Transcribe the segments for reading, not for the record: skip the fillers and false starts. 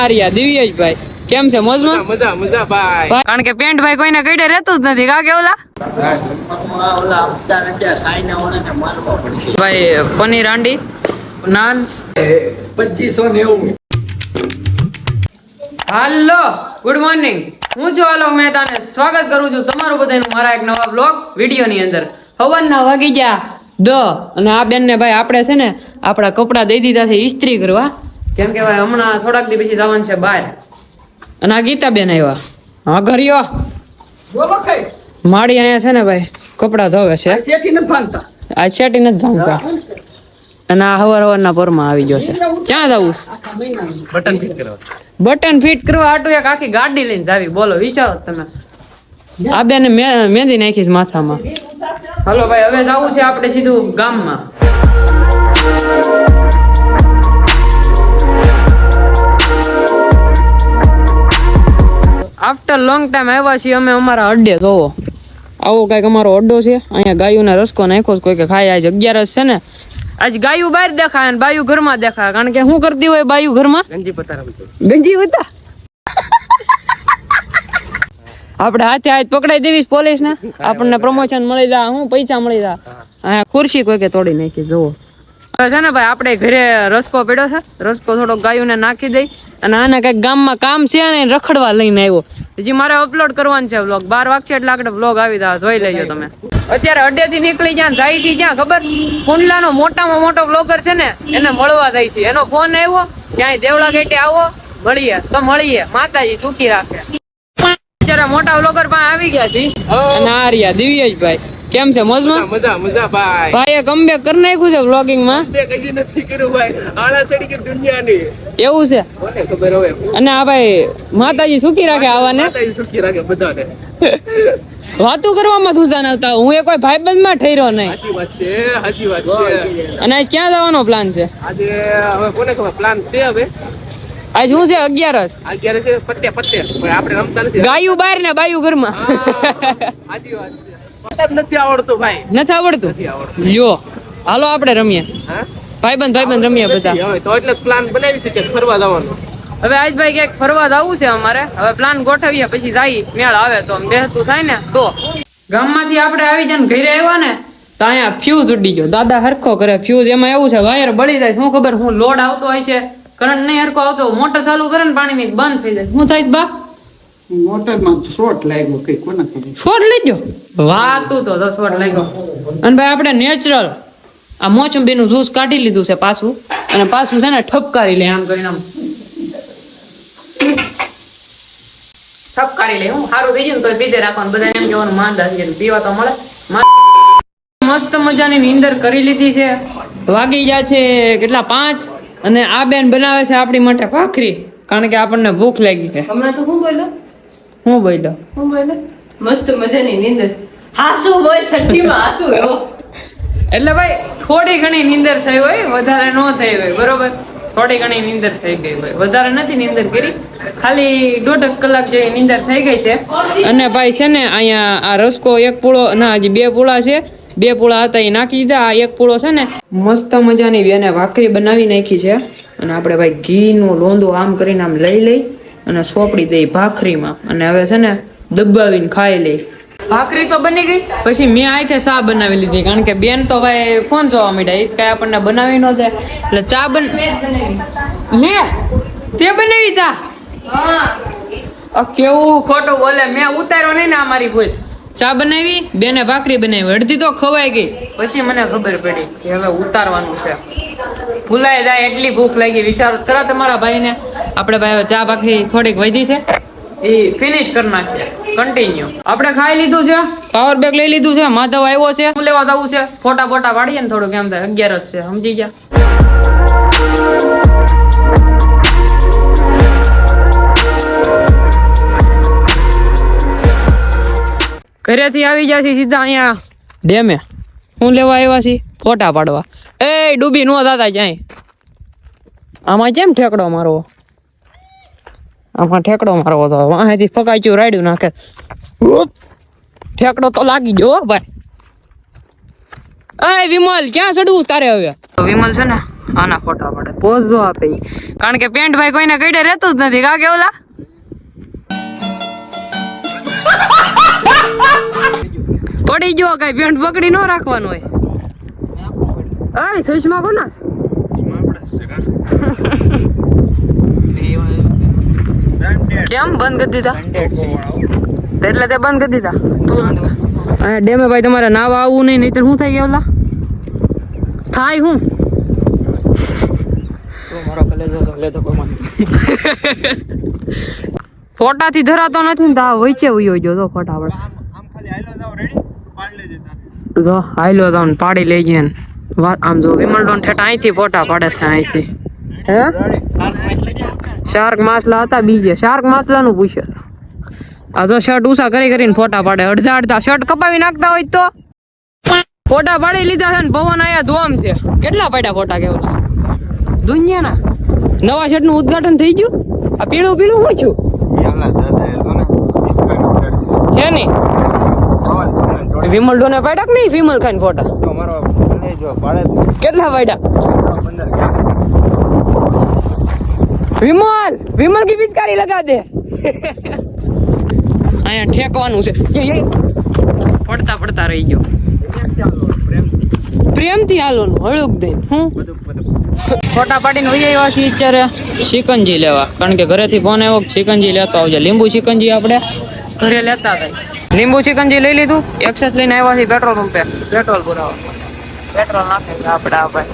આ રહ્યા દિવ્યેશભાઈ કેમ છે મોજમાં? મજા મજા ભાઈ. કારણ કે પેન્ટ ભાઈ કોઈને કઈડે રહેતું જ નથી કા કેવલા ભાઈ પનીર હાંડી નાન 2590. હાલો ગુડ મોર્નિંગ હું છું આલો મહેતાને સ્વાગત કરું છું તમારું બધાનું મારા એક નવા બ્લોગ વિડીયોની અંદર. હવારના વાગી ગયા 10 અને આ બેન ને ભાઈ આપણે છે ને આપણા કપડા દઈ દીધા છે ઇસ્ત્રી કરવા કેમ કે ભાઈ હમણાં થોડાક દી પછી જવાનું છે બહાર. અને આ ગીતા બેન આવ્યા હા ઘરિયો બોલો કઈ માડી અહીંયા છે ને ભાઈ કપડા ધોવે છે શેઠી નથી ભાંગતા. આ શેટી નથી ભાંગતા અને આ હવારના પરમાં આવી ગયો છે. ક્યાં જવું બટન ફિટ કરવા. બટન ફિટ કરવા આટું એક આખી ગાડી લઈને જાવી બોલો વિચારો તમે. આ બેને મહેંદી નાખીશ માથામાં. હાલો ભાઈ હવે જવું છે આપણે સીધું ગામમાં. આફ્ટર લોંગ ટાઈમ આવ્યા છીએ અમે અમારા અડ્ડે. જોવો આવો કઈક અમારો અડ્ડો છે. અહીંયા ગાયુંને રસકો નાખ્યો કોઈ કે ખાય. આજ 11 છે ને આજ ગાયું બહાર દેખાય અને બાયું ઘરમાં દેખાય. કારણ કે શું કરતી હોય બાયું ઘરમાં? ગંજી પતા રમતો. ગંજી હતા આપણે હાથે હાથ પકડાઈ દેવી પોલીસ ને આપણને પ્રમોશન મળી જાય હું પૈસા મળી જાય. અહીંયા ખુરશી કોઈ કે તોડી નાખી. જુઓ હવે છે ને ભાઈ આપણે ઘરે રસકો પડ્યો છે. રસકો થોડોક ગાયુંને નાખી દઈ અને આને કઈક ગામમાં કામ છે ને રખડવા લઈને આવ્યો. હજી મારે અપલોડ કરવાનું છે વ્લોગ. 12 વાગશે એટલે આપણે વ્લોગ આવી જાય જોઈ લેજો તમે. અત્યારે અડ્ડેથી નીકળી જ્યાં જાય છે જ્યાં ખબર કુંડલાનો મોટામાં મોટો બ્લોગર છે ને એને મળવા જાય છે. એનો ફોન આવ્યો ક્યાંય દેવળા ગેટે આવો મળીએ તો મળીએ. માતાજી સુખી રાખે. અત્યારે મોટા બ્લોગર પાસે આવી ગયા છે અને આ રહ્યા દિવ્યેશભાઈ કેમ છે મોજમાં? મજા મજા ભાઈ. ભાઈ એ કમબેક કરી નાખ્યું છે વ્લોગિંગ માં. બે કઈ નથી કર્યું ભાઈ. આળા ચડી ગઈ દુનિયાની. એવું છે કોને ખબર હવે. અને આ ભાઈ માતાજી સુખી રાખે આવાને. માતાજી સુખી રાખે બધાને. વાતું કરવામાં ધુસા નતા. હું એ કોઈ ભાઈબંધ માં ઠેર્યો નહીં. સાચી વાત છે સાચી વાત છે. અને આજ ક્યાં જવાનો પ્લાન છે? આજે હવે કોને ખબર પ્લાન છે હવે. આજ શું છે 11 અત્યારે છે પત્તે પણ આપણે રમતા નથી. ગાયું બહાર ને બાયું ઘરમાં. સાચી વાત છે. પત્તા નથી આવડતું ભાઈ. નથી આવડતું? નથી આવડતું. યો હાલો આપણે રમીએ. હા ભાઈબંધ રમીએ બધા. હવે તો એટલે પ્લાન બનાવી છે કે ફરવા જવાનું. હવે આજ ભાઈ ક્યાંક ફરવા જવું છે અમારે. હવે પ્લાન ગોઠવીએ પછી જાય મેળ આવે તો બેહતું થાય ને તો. ગામમાંથી આપણે આવી જાય ઘરે આવ્યા ને તો અહીંયા ફ્યુઝ ઉડી ગયો. દાદા હરખો કરે ફ્યુઝ. એમાં એવું છે વાયર બળી જાય. શું ખબર હું લોડ આવતો હોય છે કરંટ નહીં હરખો આવતો. મોટર ચાલુ કરે ને પાણી બંધ થઈ જાય. શું થાય બા? મોટરમાં શોર્ટ લાગ્યો કઈ કોને ખબર. શોર્ટ લેજો. વાહ તું તો શોર્ટ લાગ્યો. અને ભાઈ આપણે નેચરલ આ મોસંબીનું જ્યુસ કાઢી લીધું છે પાછું અને પાછું છે ને ઠપકારી લે આમ કરીને આમ ઠપકારી લે. હું સારું થઈ ગયું ને તો પીધે રાખવાનું. બધા એમ કહેવાનું માંદા છે પીવા તો મળે. મસ્ત મજાની નીંદર કરી લીધી છે. વાગી ગયા છે કેટલા 5 અને આ બેન બનાવે છે આપણી માટે ભાખરી કારણ કે આપણને ભૂખ લાગી છે. હમણાં તો હું બોલ્યો મસ્ત મજાની નીંદર. હાસુ બોલ છઠ્ઠીમાં હાસુ એવો. એટલે ભાઈ થોડી ઘણી નીંદર થઈ હોય વધારે ન થઈ હોય બરોબર. થોડી ઘણી નીંદર થઈ ગઈ હોય વધારે નથી નીંદર કરી. ખાલી 1.5 કલાક જેવી નીંદર થઈ ગઈ છે. અને ભાઈ છે ને અહીંયા આ રસકો એક પૂળો ના હજી 2 પૂળા છે. 2 પૂળા હતા એ નાખી દીધા. આ એક પૂળો છે ને મસ્ત મજાની બેને ભાખરી બનાવી નાખી છે. અને આપણે ભાઈ ઘીનું લોંદો આમ કરીને આમ લઈ અને સોપડી દઈ ભાખરીમાં અને હવે છે ને દબાવીને ખાઈ લઈ. ભાખરી તો બની ગઈ. પછી મેં આઈથે ચા બનાવી લીધી કારણ કે બેન તો ભાઈ ફોન જોવા માંડ્યા. એ કઈ આપણને બનાવી ન દે એટલે ચા લે તે બનાવી ચા. કેવું ખોટું બોલે. મેં ઉતાર્યો નહીં ને અમારી ભૂલ. ચા બનાવી બેને ભાખરી બનાવી અડધી તો ખવાઈ ગઈ. પછી મને ખબર પડી કે હવે ઉતારવાનું છે. ભૂલાઈ જાય એટલી ભૂખ લાગી. વિચારો કરા તમારા ભાઈને. આપણે ભાઈ ચા ભાખરી થોડીક વધી છે એ ફિનિશ કરી નાખીએ કન્ટિન્યુ. આપણે ખાઈ લીધું છે. પાવર બેગ લઈ લીધું છે. માધવ આવ્યો છે. શું લેવા જવું છે? ફોટા પાડીએ ને થોડુંક એમ થાય 11 છે સમજી ગયા. ઘરેથી આવી જાય છે સીધા અહીંયા ડેમે. શું લેવા આવ્યા છે? ફોટા પાડવા. એ ડૂબી નો દાદા ક્યાંય. આમાં કેમ ઠેકડો મારવો? આમાં ઠેકડો મારવો તો અહીંથી ફકાચ્યું રાડ્યું નાખે. ઠેકડો તો લાગી ગયો ભાઈ. એ વિમલ ક્યાં ચડવું તારે? હવે વિમલ છે ને આના ફોટા પડે પોઝ જો આપે ઈ. કારણ કે પેન્ટ ભાઈ કોઈને કઈડે રહેતું જ નથી કા કેવલા પડી ગયો કઈ પેન્ટ પકડી ન રાખવાનું હોય સુષ્મા કોના કેમ બંધ કરી દીધા એટલે તે બંધ કરી દીધા તું ડેમે ભાઈ તમારે નાવા આવવું નહીં નહીતર શું થઈ ગયું થાય હું ફોટા થી ધરાતો નથી ને તો આ વચ્ચે ઉયો જો તો ફટાફટ જો હાઈલો તો પાડી લઈ ગયા આમ જો વિમલડોન ઠેઠ અહીંથી ફોટા પાડે છે અહીંથી હે શાર્ક માછલા હતા બીજે શાર્ક માછલા નું પૂછે આ જો શર્ટ ઉષા કરીને ફોટા પાડે અડધા અડધા શર્ટ કપાવી નાખતા હોય તો ફોટા પાડી લીધા છે ને પવન આયા ધોમ છે કેટલા પાડ્યા ફોટા કેવલા દુનિયાના નવા શર્ટ નું ઉદ્ઘાટન થઈ ગયું આ પીળું પીળું હું છું છે ને વિમલ ડોને પાડ્યા કે નહીં વિમલ ખાન ફોટા કેટલા પાડ્યા વિમલ કી પિચકારી લગા દે અહીંયા ઠેકવાનું છે પડતા પડતા રહી ગયો પ્રેમથી હાલવાનું હળુક દઈ હું ફોટા પાડીને વહી આવ્યા છીએ અત્યારે શિકંજી લેવા કારણ કે ઘરેથી ફોન આવ્યો શિકંજી લેતો આવજે લીંબુ શિકંજી આપણે ઘરે લેતા હતા લીંબુ શિકંજી લઈ લીધું એક્સેસ લઈને આવ્યા છીએ પેટ્રોલ પંપે પેટ્રોલ પુરાવા પેટ્રોલ નાખે આપણે આપણે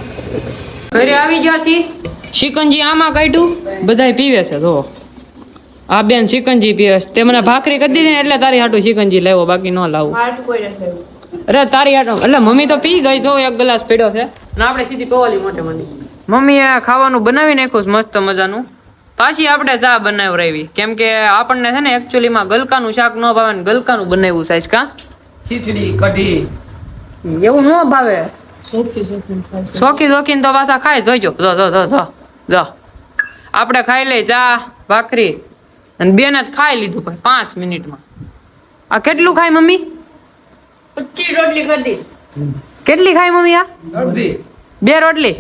ઘરે આવી ગયા છીએ શિકંજી આમાં કાઢ્યું બધાય પીવે છે જો આ બેન શિકંજી પીવે છે તે મને ભાખરી કરી દીધી ને એટલે તારી હાટું શિકંજી લેવો બાકી ન લાવું અરે તારી હાટું એટલે મમ્મી તો પી ગઈ તો એક ગ્લાસ પીડ્યો છે ને આપણે સીધી પવાલી મોટે મંડી મમ્મીએ ખાવાનું બનાવી નાખ્યું છે મસ્ત મજાનું પાછી આપણે ચા બનાવરાવી કેમ કે આપણને છે ને એકચ્યુઅલીમાં ગલકાનું શાક ન ભાવે ને ગલકાનું બનાવ્યું સાઈઝ કા ખીચડી કઢી એવું ન ભાવે શોખીન તો પાછા ખાય જોઈજો જો આપણે ખાઈ લઈ ચા ભાખરી અને બેન જ ખાઈ લીધું ભાઈ 5 મિનિટમાં આ કેટલું ખાય મમ્મી 25 રોટલી કરી દઈશ કેટલી ખાય મમ્મી આ અડધી 2 રોટલી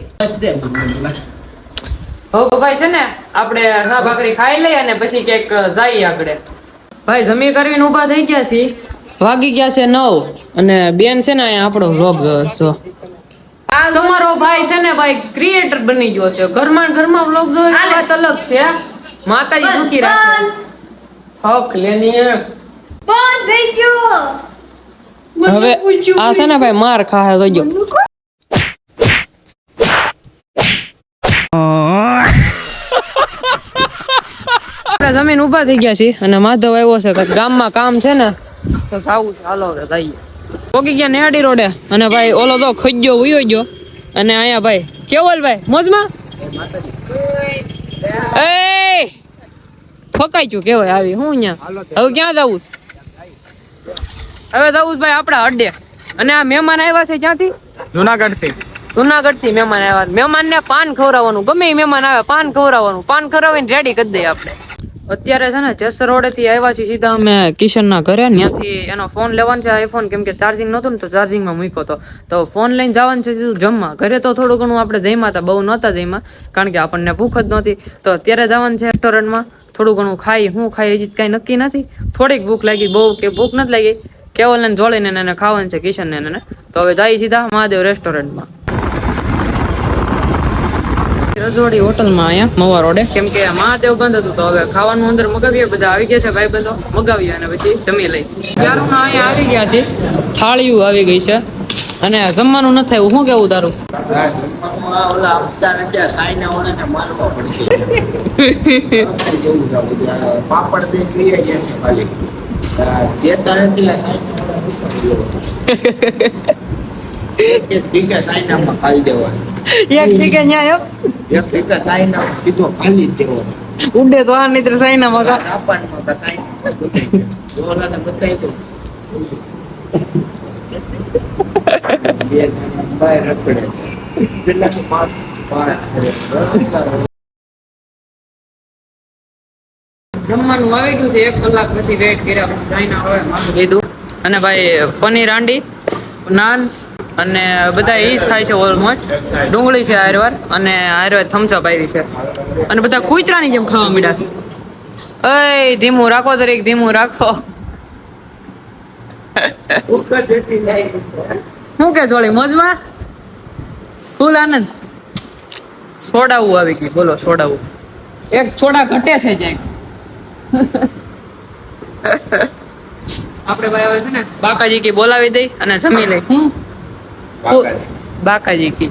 હો ભાઈ છે ને આપણે ચા ભાખરી ખાઈ લઈ અને પછી ક્યાંક જઈએ આગળ ભાઈ જમી કરીને ઊભા થઈ ગયા છીએ વાગી ગયા છે 9 અને બેન છે ને અહીંયા આપણો વ્લોગ જો તમારો ભાઈ છે ને ભાઈ ક્રિએટર બની ગયો છે ઘરમાં વ્લોગ જોવે વાત અલગ છે માતાજી સુખી રાખે હક લેની બંધ થઈ ગયો હવે આ છે ને ભાઈ માર ખાહે જોજો આપણે જમીન ઊભા થઈ ગયા છીએ અને માધવ આવ્યો છે કે ગામમાં કામ છે ને તો સાવું છે હાલો હવે જઈએ પોગી ગયા નેહાડી રોડે અને ભાઈ ઓલો તો ખજ્જો ઉયો ગયો અને અહીંયા ભાઈ કેવલ ભાઈ મોજમાં એ ફકાઈ ગયું કેવાય આવી હું અહીંયા હવે ક્યાં જવું છે હવે જવું ભાઈ આપડા અડ્ડે અને આ મહેમાન આવ્યા છે ક્યાંથી જુનાગઢ થી મહેમાન આવ્યા મહેમાન ને પાન ખવડાવવાનું ગમે એ મહેમાન આવે પાન ખવડાવીને રેડી કરી દઈએ આપણે અત્યારે છે ને જેસર રોડે થી આવ્યા છીએ સીધા અમે કિશન ના ઘરે ત્યાંથી એનો ફોન લેવાનો છે આઈફોન કેમ કે ચાર્જિંગ નહોતું ને તો ચાર્જિંગમાં મૂક્યો હતો તો ફોન લઈને જવાનું છે સીધું જમવા ઘરે તો થોડું ઘણું આપણે જમ્યા હતા બહુ નહોતા જમ્યા કારણ કે આપણને ભૂખ જ નહોતી તો અત્યારે જવાનું છે રેસ્ટોરન્ટમાં થોડું ઘણું ખાઈ હજી કઈ નક્કી નથી થોડીક ભૂખ લાગી બહુ કે ભૂખ નથી લાગી કેવલને જોડીને એને ખાવાનું છે કિશન ને તો હવે જઈએ સીધા મહાદેવ રેસ્ટોરન્ટમાં રજવાડી હોટલમાં અહીંયા મવા રોડે કેમ કે મહાદેવ બંધ હતું તો હવે ખાવાનું અંદર મગાવીએ બધા આવી ગયા છે ભાઈ બંધો મગાવીએ અને પછી જમી લઈ ત્યારું અહીંયા આવી ગયા છે થાળીઓ આવી ગઈ છે અને જમવાનું નથી થયું શું કેવું તારું પાપડ દે પીએ છે ખાલી એક ટીકા સાઈનામાં ખાલી દેવાનું એક ઠીકે ન્યાય એક ટીકા સાઈના સીધો ખાલી જ દેવાનો ઉડે તો આ નહીતર સાઈના મગા આપવાનું તો સાઈન જોલાને બતાવી દો બે બાય રખડે પેલા તો પાસ જમવાનું આવી ગયું છે 1 કલાક પછી વેઇટ કર્યા ચાઇના હવે માથું લીધું અને ભાઈ પનીર હાંડી નાન અને બધા એ જ ખાય છે ઓલમોસ્ટ. ડુંગળી છે આયુર્વેદ અને આયુર્વેદ થમ્સઅપ આવી છે અને બધા કૂતરાની જેમ ખાવા મીડા છે. અય ધીમું રાખો દરેક, ધીમું રાખો. શું કે જોડી મોજમાં ફૂલ આનંદ. સોડાવું આવી ગયું, બોલો સોડાવું. એક છોડા ઘટે છે જાય. આપણે ભાઈ હવે છે ને બાકાજી કી બોલાવી દઈ અને જમી લઈ. હું બાકાજી કી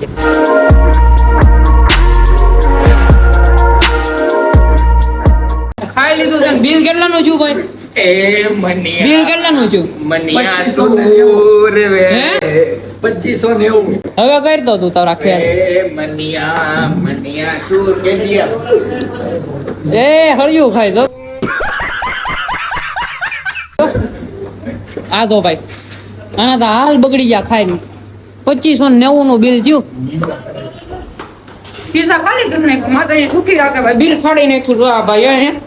ખાઈ લીધું છે. બિલ કેટલાનું છું ભાઈ? એ મનિયા બિલ કેટલાનું છું? મનિયા સૂર વે હે? 2590. હવે કરી દો તું તારા ખ્યાલ. એ મનિયા સૂર કેજીએફ. એ હળિયું ખાઈ જો. આ તો ભાઈ આના તો હાલ બગડી ગયા ખાઈ 2590 નું બિલ થયું. પીઝા ખાલી કરી નાખ્યું. માતાજી સુખી રાખે ભાઈ. બિલ ફાડી નાખ્યું. જો આ ભાઈ અહીંયા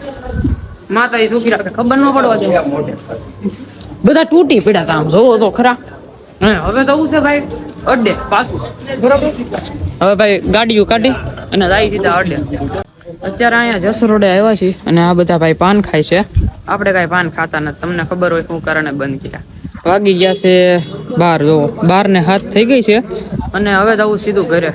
માતાજી સુખી રાખે. ખબર ન પડવા દે. બધા તૂટી પડ્યા હતા આમ જોવો તો ખરા. હવે તો છે ભાઈ અડ્ડે પાછું બરોબર. હવે ભાઈ ગાડીઓ કાઢી અને જાય સીધા અડ્ડે. અત્યારે અહીંયા જસરોડે આવ્યા છીએ અને આ બધા ભાઈ પાન ખાય છે. આપણે કાંઈ પાન ખાતા નથી. તમને ખબર હોય શું કારણે બંધ કર્યા. વાગી ગયા છે 12. જોવો 12 ને 7 થઈ ગઈ છે અને હવે જવું સીધું ઘરે.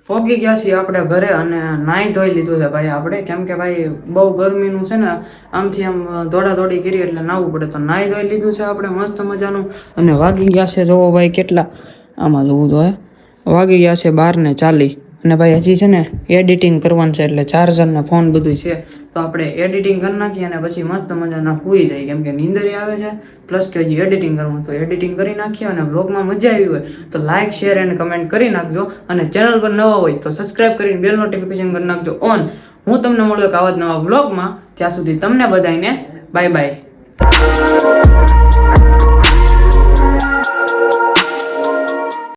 પહોંચી ગયા છીએ આપણે ઘરે અને નાહી ધોઈ લીધું છે ભાઈ આપણે. કેમ કે ભાઈ બહુ ગરમીનું છે ને, આમથી આમ દોડાદોડી કરી એટલે નાહવું પડે. તો નાહી ધોઈ લીધું છે આપણે મસ્ત મજાનું અને વાગી ગયા છે જોવો ભાઈ કેટલા. આમાં જોવું જોઈએ વાગી ગયા છે 12:40 અને ભાઈ હજી છે ને એડિટિંગ કરવાનું છે એટલે ચાર્જર ને ફોન બધું છે. તો આપણે એડિટિંગ કરી નાખીએ અને પછી મસ્ત મજાના સૂઈ જાય. કેમ કે નીંદરી આવે છે પ્લસ કે હજી એડિટિંગ કરવાનું. તો એડિટિંગ કરી નાખીએ અને બ્લોગમાં મજા આવી હોય તો લાઇક શેર એન્ડ કમેન્ટ કરી નાખજો અને ચેનલ પર નવા હોય તો સબસ્ક્રાઇબ કરીને બેલ નોટિફિકેશન કરી નાખજો ઓન. હું તમને મળું એક આવા જ નવા બ્લોગમાં. ત્યાં સુધી તમને બધાને બાય બાય.